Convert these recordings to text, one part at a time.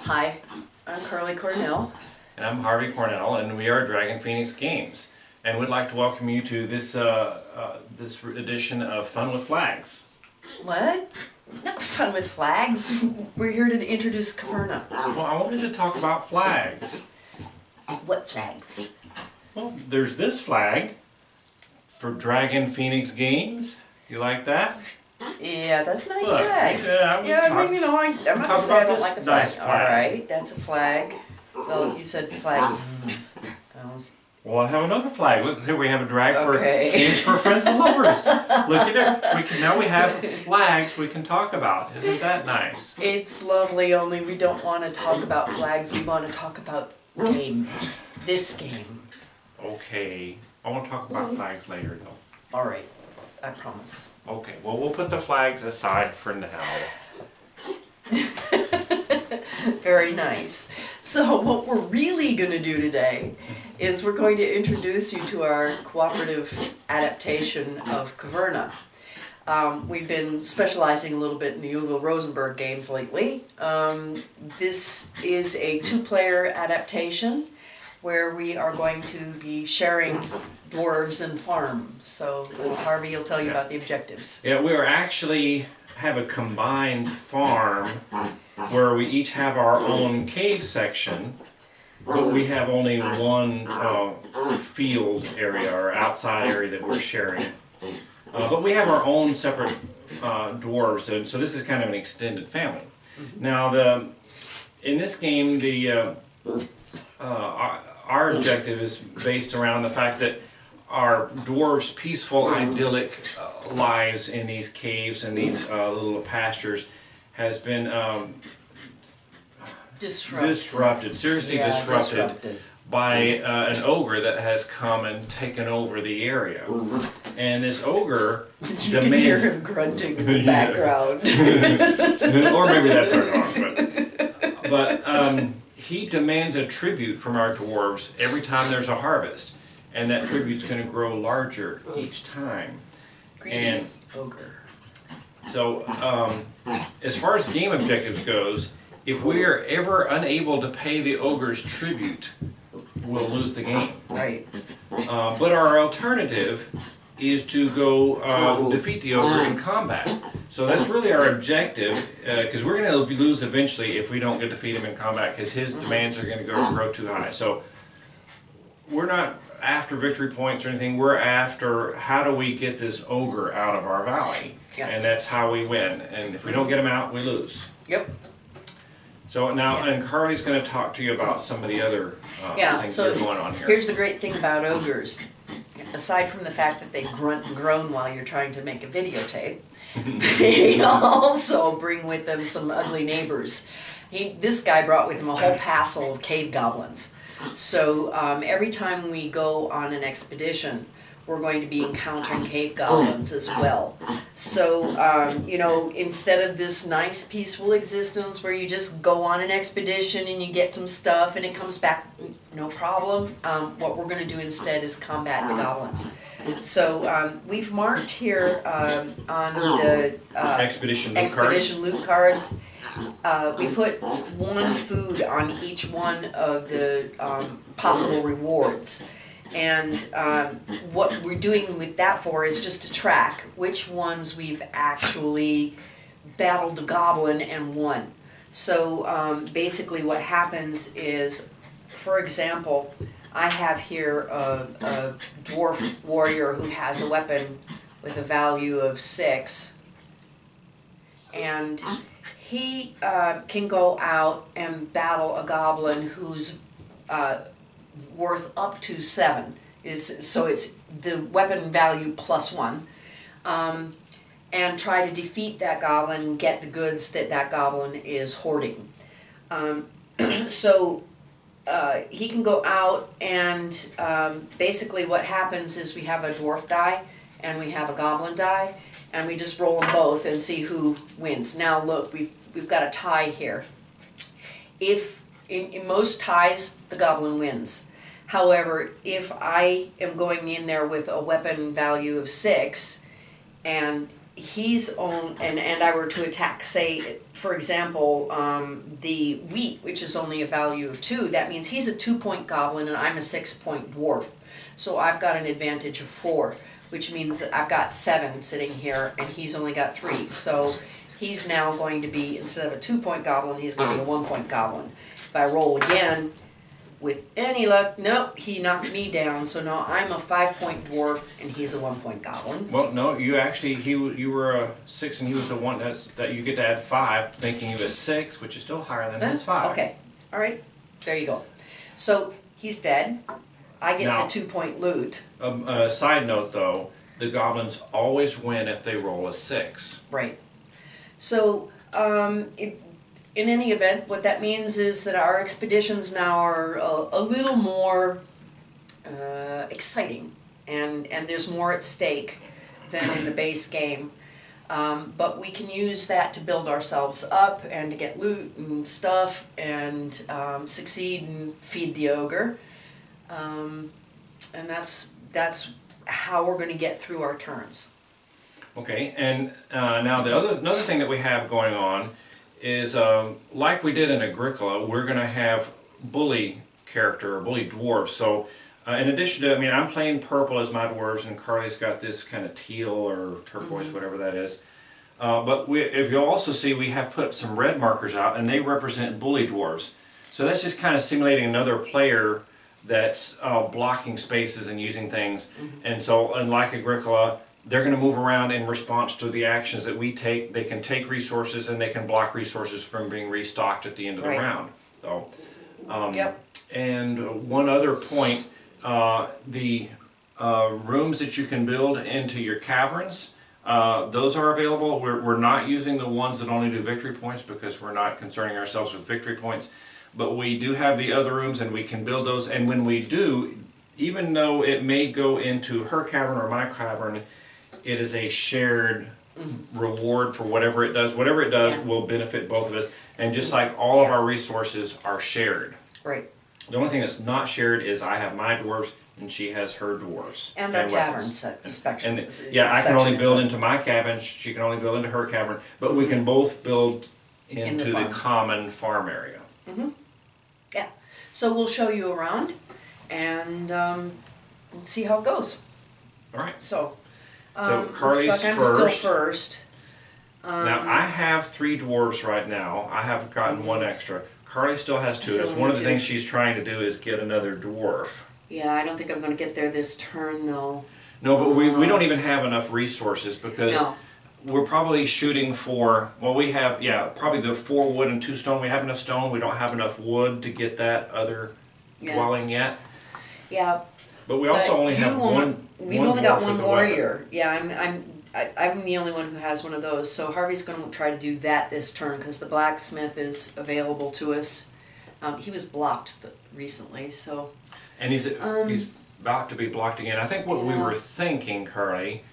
Hi, I'm Carly Cornell. And I'm Harvey Cornell, and we are Dragon Phoenix Games. And we'd like to welcome you to this this edition of Fun with Flags. What? Not fun with flags. We're here to introduce Caverna. Well, I wanted to talk about flags. What flags? Well, there's this flag for Dragon Phoenix Games. You like that? Yeah, that's a nice Look, flag. I'm I'm not gonna say I don't like the flag. nice flag. Alright, that's a flag. Well, you said flags. Well, I have another flag. Look, here we have a drag Okay. for Games for Friends and Lovers. Look at there. Now we have flags we can talk about. Isn't that nice? It's lovely, only we don't want to talk about flags. We want to talk about game. This game. Okay. I want to talk about flags later, though. Alright, I promise. Okay, well, we'll put the flags aside for now. Very nice. So what we're really going to do today is we're going to introduce you to our cooperative adaptation of Caverna. We've been specializing a little bit in the Uwe Rosenberg games lately. This is a two-player adaptation where we are going to be sharing dwarves and farms. So Harvey will tell you about the objectives. Yeah, we are actually have a combined farm where we each have our own cave section, but we have only one field area or outside area that we're sharing. But we have our own separate dwarves, and so this is kind of an extended family. Now, in this game, our objective is based around the fact that our dwarves' peaceful, idyllic lives in these caves and these little pastures has been disrupted, seriously disrupted by an ogre that has come and taken over the area. And this ogre You can hear him grunting in the background. or maybe that's our dog, but he demands a tribute from our dwarves every time there's a harvest. And that tribute's going to grow larger each time. Greedy ogre. So, as far as game objectives goes, if we are ever unable to pay the ogre's tribute, we'll lose the game. Right. But our alternative is to go defeat the ogre in combat. So that's really our objective, because we're going to lose eventually if we don't get to defeat him in combat, because his demands are going to grow too high. So we're not after victory points or anything. We're after how do we get this ogre out of our valley, and that's how we win. And if we don't get him out, we lose. Yep. So now, and Carly's going to talk to you about some of the other things that are going on here. Here's the great thing about ogres. Aside from the fact that they grunt and groan while you're trying to make a videotape, they also bring with them some ugly neighbors. This guy brought with him a whole passel of cave goblins. So every time we go on an expedition, we're going to be encountering cave goblins as well. So, instead of this nice peaceful existence where you just go on an expedition and you get some stuff and it comes back no problem, what we're going to do instead is combat the goblins. So we've marked here on the expedition loot cards. We put one food on each one of the possible rewards. And what we're doing with that for is just to track which ones we've actually battled the goblin and won. So basically what happens is, for example, I have here a dwarf warrior who has a weapon with a value of 6. And he can go out and battle a goblin who's worth up to 7. So it's the weapon value plus 1. And try to defeat that goblin and get the goods that goblin is hoarding. So he can go out and basically what happens is we have a dwarf die and we have a goblin die, and we just roll them both and see who wins. Now look, we've got a tie here. If in most ties the goblin wins. However, if I am going in there with a weapon value of 6 and he's on, and I were to attack, say, for example, the wheat, which is only a value of 2, that means he's a 2-point goblin and I'm a 6-point dwarf. So I've got an advantage of 4, which means that I've got 7 sitting here and he's only got 3. So he's now going to be, instead of a 2-point goblin, he's going to be a 1-point goblin. If I roll again, with any luck, nope, he knocked me down, so now I'm a 5-point dwarf and he's a 1-point goblin. Well, no, you actually, you were a 6 and he was a 1, that you get to add 5, making you a 6, which is still higher than his 5. Okay, alright, there you go. So, he's dead, I get Now, the 2-point loot. Side note though, the goblins always win if they roll a 6. Right. So, in any event, what that means is that our expeditions now are a little more exciting, and there's more at stake than in the base game. But we can use that to build ourselves up and to get loot and stuff and succeed and feed the ogre. And that's how we're going to get through our turns. Okay, and now another thing that we have going on is, like we did in Agricola, we're going to have bully character, or bully dwarves. So in addition to, I mean, I'm playing purple as my dwarves, and Carly's got this kind of teal or turquoise, whatever that is. But if you'll also see, we have put some red markers out, and they represent bully dwarves. So that's just kind of simulating another player that's blocking spaces and using things. And so, unlike Agricola, they're going to move around in response to the actions that we take. They can take resources and they can block resources from being restocked at the end of the round. So, Yep. And one other point, the rooms that you can build into your caverns, those are available. We're not using the ones that only do victory points because we're not concerning ourselves with victory points. But we do have the other rooms and we can build those. And when we do, even though it may go into her cavern or my cavern, it is a shared reward for whatever it does. Whatever it does will benefit both of us. And just like all of our resources are shared. Right. The only thing that's not shared is I have my dwarves and she has her dwarves. And our cavern weapons. section. Yeah, I can only build into my cavern, she can only build into her cavern, but we can both build into the common farm area. Yeah. So we'll show you around and we'll see how it goes. All right. So Carly's looks like I'm first. still first. Now I have 3 dwarves right now. I have gotten 1 extra. Carly still has 2. So That's only one of the 2. things she's trying to do is get another dwarf. Yeah, I don't think I'm going to get there this turn though. No, but we don't even have enough resources because No. we're probably shooting for, well, we have, probably the 4 wood and 2 stone. We have enough stone. We don't have enough wood to get that other dwelling yet. Yeah. But we also only have one. We've only got dwarf one with a warrior. weapon. Yeah, I'm the only one who has one of those. So Harvey's going to try to do that this turn because the blacksmith is available to us. He was blocked recently, so. And he's about to be blocked again. I think what we were thinking, Carly,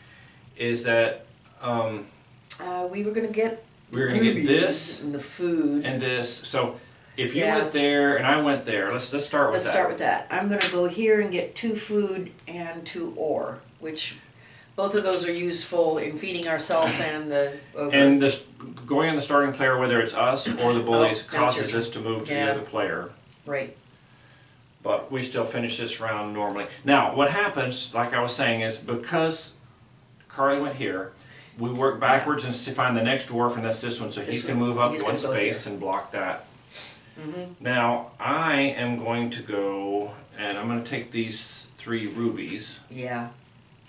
is that we were going to get. we were going to get this and the food and this. So if you went there and I went there, let's start with that. Let's start with that. I'm going to go here and get 2 food and 2 ore, which both of those are useful in feeding ourselves and the ogre. And this going on the starting player, whether it's us or the bullies, causes your us to move to the other player. Right. But we still finish this round normally. Now, what happens, like I was saying, is because Carly went here, we work backwards and find the next dwarf, and that's this one. So he's going to move up 1 space and block that. Now, I am going to go, and I'm going to take these 3 rubies. Yeah.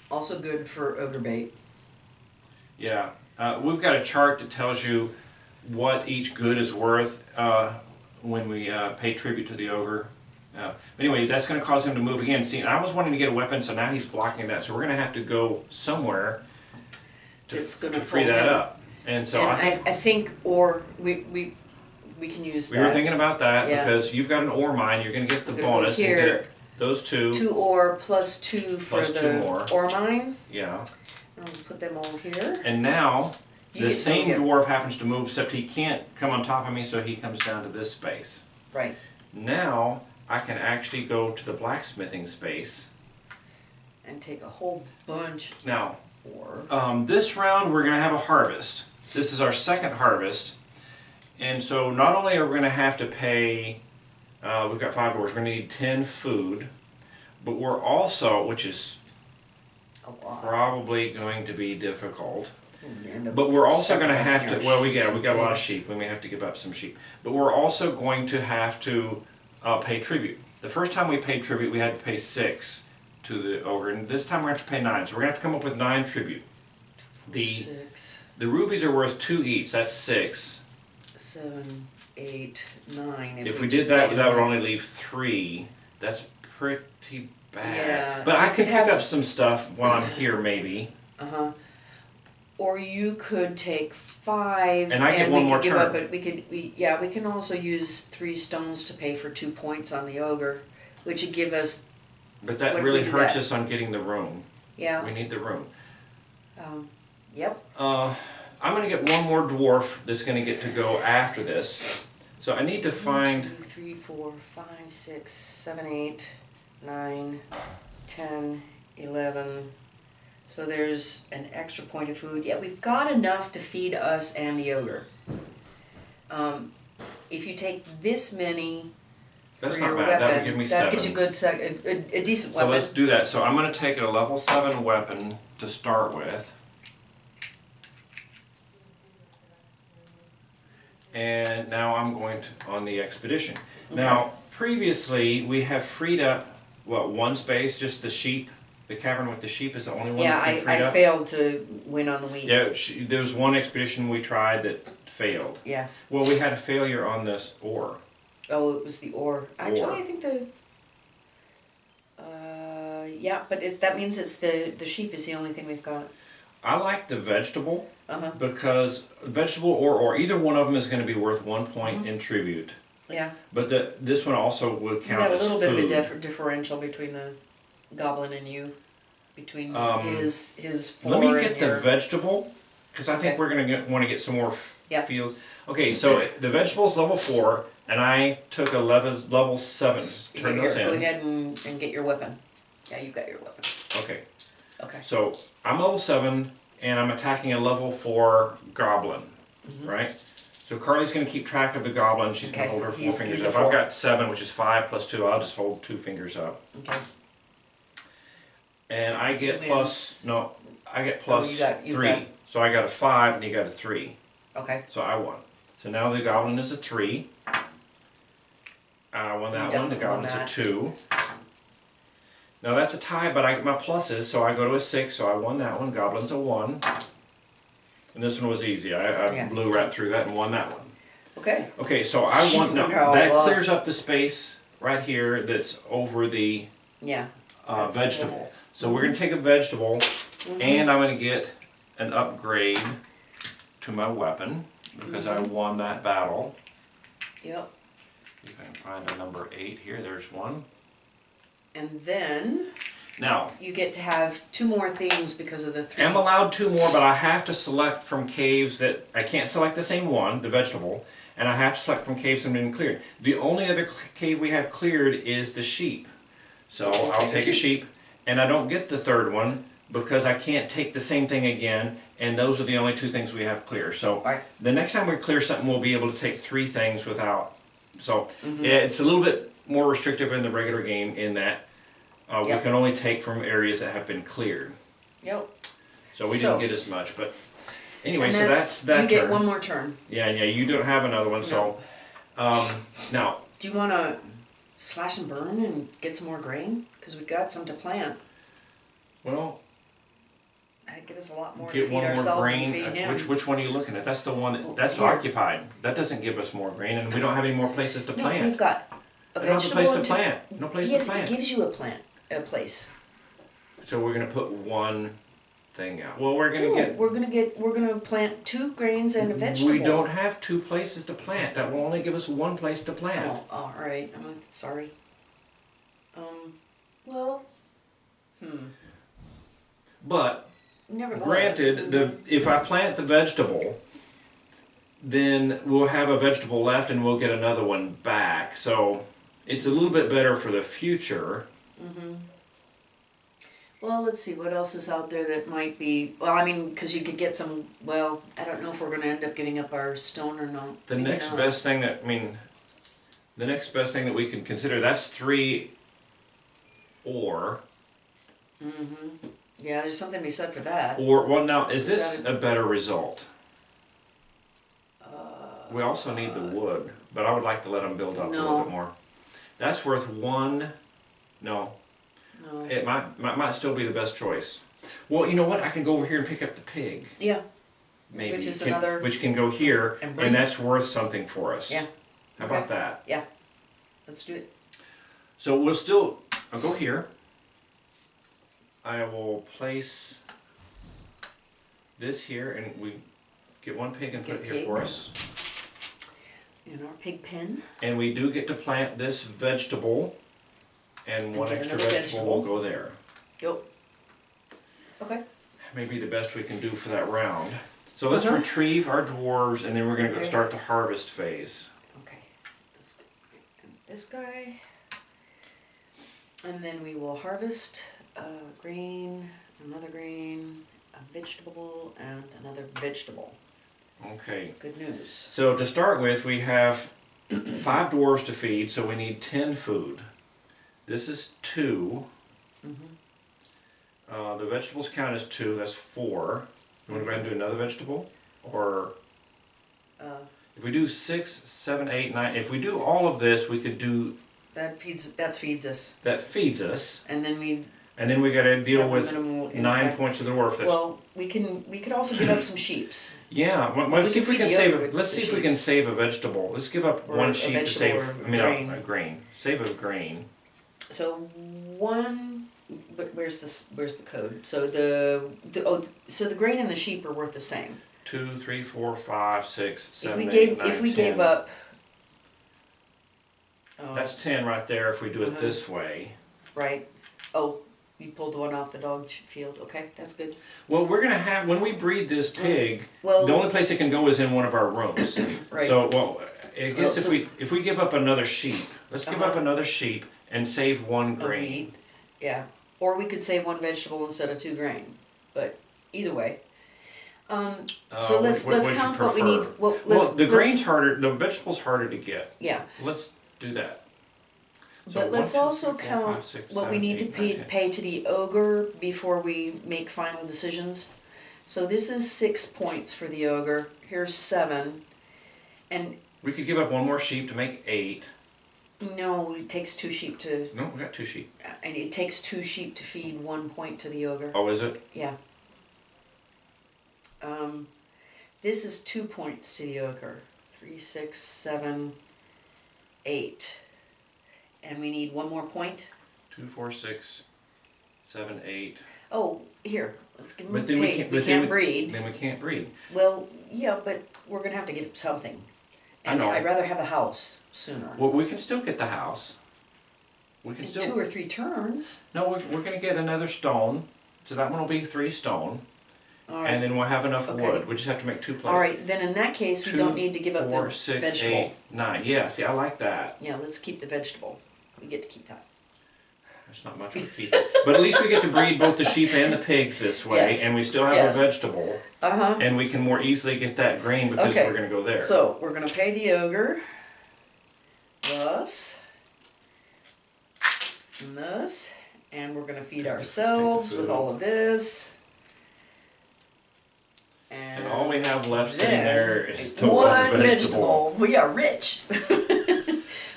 Also good for ogre bait. Yeah. We've got a chart that tells you what each good is worth when we pay tribute to the ogre. Anyway, that's going to cause him to move again. See, I was wanting to get a weapon, so now he's blocking that. So we're going to have to go somewhere to free that up. And so and I think ore, we can use that. We were thinking about that because you've got an ore mine. You're going to get the bonus and get those 2. 2 ore plus 2 for Plus 2 the more. ore mine. Yeah. I'll put them all here. And now You the get same some, dwarf happens to move, except he can't come on top of me, so he comes down to this space. Right. Now I can actually go to the blacksmithing space. And take a whole bunch Now, This round we're gonna have a harvest. This is our second harvest. And so not only are we gonna have to pay, we've got 5 dwarves, we're gonna need 10 food, but we're also, which is A lot. probably going to be difficult. We end up But we're also going to have sacrificing to, our well, we sheep got a lot of pigs. sheep. We may have to give up some sheep. But we're also going to have to pay tribute. The first time we paid tribute, we had to pay 6 to the ogre. And this time we're going to have to pay 9. So we're going to have to come up with 9 tribute. The 6, rubies are worth 2 each. That's 6. 7, 8, 9. If we just did that, paid that would them. only leave 3. That's pretty bad. Yeah, But I you can could pick have- up some stuff while I'm here, maybe. Uh-huh. Or you could take 5 And I get one we more could give turn. up it. We can also use 3 stones to pay for 2 points on the ogre, which would give us, But that What if we really do hurts that? us on getting the room. yeah, We need the room. yep. I'm gonna get one more dwarf that's gonna get to go after this. So I need to 1, find, 2, 3, 4, 5, 6, 7, 8, 9, 10, 11. So there's an extra point of food. Yeah, we've got enough to feed us and the ogre. If you take this many for That's your not bad. That would weapon, give me that gives you 7. a decent So weapon. let's do that. So I'm gonna take a level 7 weapon to start with. And now I'm going to, on the expedition. Now, previously, we have freed up, what, 1 space, just the sheep? The cavern with the sheep is the only one Yeah, that's been freed I up? failed to win on the wheat. Yeah, there was 1 expedition we tried that failed. Yeah. Well, we had a failure on this ore. Oh, it was the ore. Actually, Ore. I think the. Yeah, but that means it's the sheep is the only thing we've got. I like the vegetable Uh-huh. because vegetable or either one of them is going to be worth 1 point in tribute. Yeah. But this one also would We count got a as little food. bit of a differential between the goblin and you. Between his 4 Let me and get the your... vegetable because I think Okay. we're going to want to get some more Yeah. fields. Okay, so the vegetable's level 4, and I took a level 7. Turn Here, those go in. ahead and get your weapon. Yeah, you've got your weapon. Okay, Okay. so I'm level 7, and I'm attacking a level 4 goblin, right? So Carly's going to keep track of the goblin. She's going Okay, to hold her 4 he's fingers a up. 4. I've got 7, which is 5 plus 2. I'll just hold 2 fingers up. Okay. And I get You plus, win. no, I get plus you 3. got- So I got a 5 and you got a 3. Okay. So I won. So now the goblin is a 3. I won that one. The definitely won goblin is that. a 2. Now that's a tie, but I get my pluses, so I go to a 6, so I won that one. Goblin's a 1. And this one was easy. I Yeah. blew right through that and won that one. Okay. Okay, so I won. Now, Wonder how I that lost. clears up the space right here that's over the Yeah. That's the- vegetable. So we're going to take a vegetable, and I'm going to get an upgrade to my weapon because I won that battle. Yep. If I can find a number 8 here, there's one. And then Now, you get to have 2 more things because of the 3. I'm allowed 2 more, but I have to select from caves that, I can't select the same one, the vegetable, and I have to select from caves that have been cleared. The only other cave we have cleared is the sheep. So So we'll I'll take a take a sheep, and I don't get the 3rd one because I can't take the same thing again, and those are the only 2 things we have clear. So Right. the next time we clear something, we'll be able to take 3 things without. So yeah, it's a little bit more restrictive in the regular game in that we Yep. can only take from areas that have been cleared. Yep. So we So- didn't get as much, but anyway, And so that's that you get turn. one more turn. Yeah, you don't have another one, so now Do you want to slash and burn and get some more grain? Because we've got some to plant. well, That'd give us a lot more to get feed one more ourselves and grain. feed him. Which one are you looking at? That's the one that's Here. occupied. That doesn't give us more grain, and we don't have any more places to No, plant. we've got a We don't have a vegetable place to and plant. No place yes, to plant. it gives you a place. So we're gonna put one thing out. Well, we're gonna No, get. we're gonna plant 2 grains and a vegetable. We don't have 2 places to plant. That will only give us 1 place to plant. Oh, all right. I'm sorry. Well, But never know. granted, if I plant the vegetable, then we'll have a vegetable left and we'll get another one back. So it's a little bit better for the future. Well, let's see, what else is out there that might be, well, I mean, because you could get some, well, I don't know if we're gonna end up giving up our stone or not. The Maybe next not. best thing that, I mean, the next best thing that we can consider, that's 3 ore. Mm-hmm. Yeah, there's something to be said for that. Or, well now, is Is this that a better result? We also need the wood, but I would like to let them build up a little No. bit more. That's worth 1, no, No. it might still be the best choice. Well, you know what, I can go over here and pick up the pig, Yeah, maybe. Which is Can- another- Which can go here, And bring- and that's worth something for us. Yeah. How Okay. about that? let's do it. So we'll still, I'll go here. I will place this here, and we get 1 pig and put Get it here pig. for us. In our pig pen. And we do get to plant this vegetable, and 1 get extra another vegetable will go there. Yep. Okay. Maybe the best we can do for that round. So let's Uh-huh. retrieve our dwarves, and then we're gonna go Okay. start the harvest phase. Okay. This guy. And then we will harvest grain, another grain, a vegetable, and another vegetable. Okay. Good news. So to start with, we have 5 dwarves to feed, so we need 10 food. This is 2. Mm-hmm. The vegetables count as 2, that's 4. You wanna go ahead and do another vegetable? Or if we do 6, 7, 8, 9, if we do all of this, we could do, That feeds us. that feeds us. And then we And then we gotta deal have a with minimal 9 impact. points of the dwarf. That's, Well, we could also give up some sheeps. yeah, We let's see if can we can feed the save, ogre with let's the see if we can sheeps. save a vegetable. Let's give up Or 1 a sheep to vegetable save, or I mean, grain. a grain. Save a grain. So but where's the code? So the grain and the sheep are worth the same. 2, 3, 4, 5, 6, 7, If 8, 9, if we 10. gave up That's 10 right there if we do it Uh-huh. this way. right. Oh, you pulled the one off the dog field. Okay, that's good. Well, we're gonna have, when we breed this pig, Well, the only place it can go is in one of our rooms. right. So, well, I guess Well, so- if we give up another sheep, let's give up Uh-huh. another sheep and save 1 of grain. wheat. Yeah. Or we could save 1 vegetable instead of 2 grain. But either way. So let's would you count what we need. prefer? Well, Well, the grain's harder, the vegetable's harder to get. Yeah. Let's do that. But let's 1, 2, also 3, 4, count 5, 6, what we 7, need to 8, 9, 10. pay to the ogre before we make final decisions. So this is 6 points for the ogre. Here's 7. And We could give up 1 more sheep to make 8. no, it takes 2 sheep to, No, we got 2 sheep. and it takes 2 sheep to feed 1 point to the ogre. Oh, is it? Yeah. This is 2 points to the ogre. 3, 6, 7, 8. And we need 1 more point. 2, 4, 6, 7, 8. Oh, here, let's give him a But then we pig. can't- We but then can't breed. Then we can't breed. Well, yeah, but we're gonna have to give something. I And know. I'd rather have the house sooner. Well, we can still get the house. We can In still. 2 or 3 turns. No, we're gonna get another stone. So that one will be 3 stone. All And right. then we'll have enough Okay. wood. We just have to make 2 plates. All right, then in that case, we 2, don't need to give up 4, the 6, vegetable. 8, 9. Yeah, see, I like that. Yeah, let's keep the vegetable. We get to keep that. There's not much we keep. But at least we get to breed both the sheep and the pigs this way. Yes. And we still have Yes. a vegetable. Uh-huh. And we can more easily get that grain because Okay. we're gonna go there. So, we're gonna pay the ogre. Thus. And thus. And we're gonna feed ourselves with food. all of this. And all we have left sitting then there is the one one vegetable. We are rich.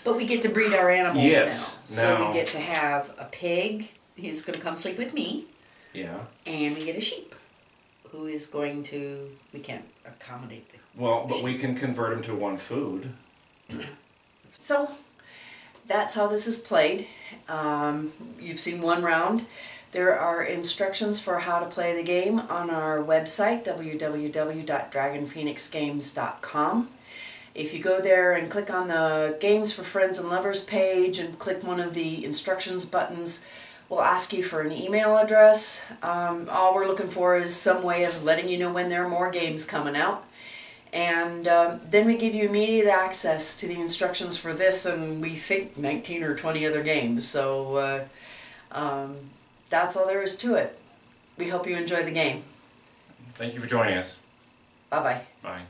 But we get to breed our animals Yes, now. So now. we get to have a pig. He's going to come sleep with me. Yeah. And we get a sheep. Who is going to... We can't accommodate the... Well, but we can convert them to 1 food. So, that's how this is played. You've seen 1 round. There are instructions for how to play the game on our website, www.dragonphoenixgames.com. If you go there and click on the Games for Friends and Lovers page and click one of the instructions buttons, we'll ask you for an email address. All we're looking for is some way of letting you know when there are more games coming out. And then we give you immediate access to the instructions for this and we think 19 or 20 other games. So that's all there is to it. We hope you enjoy the game. Thank you for joining us. Bye-bye. Bye.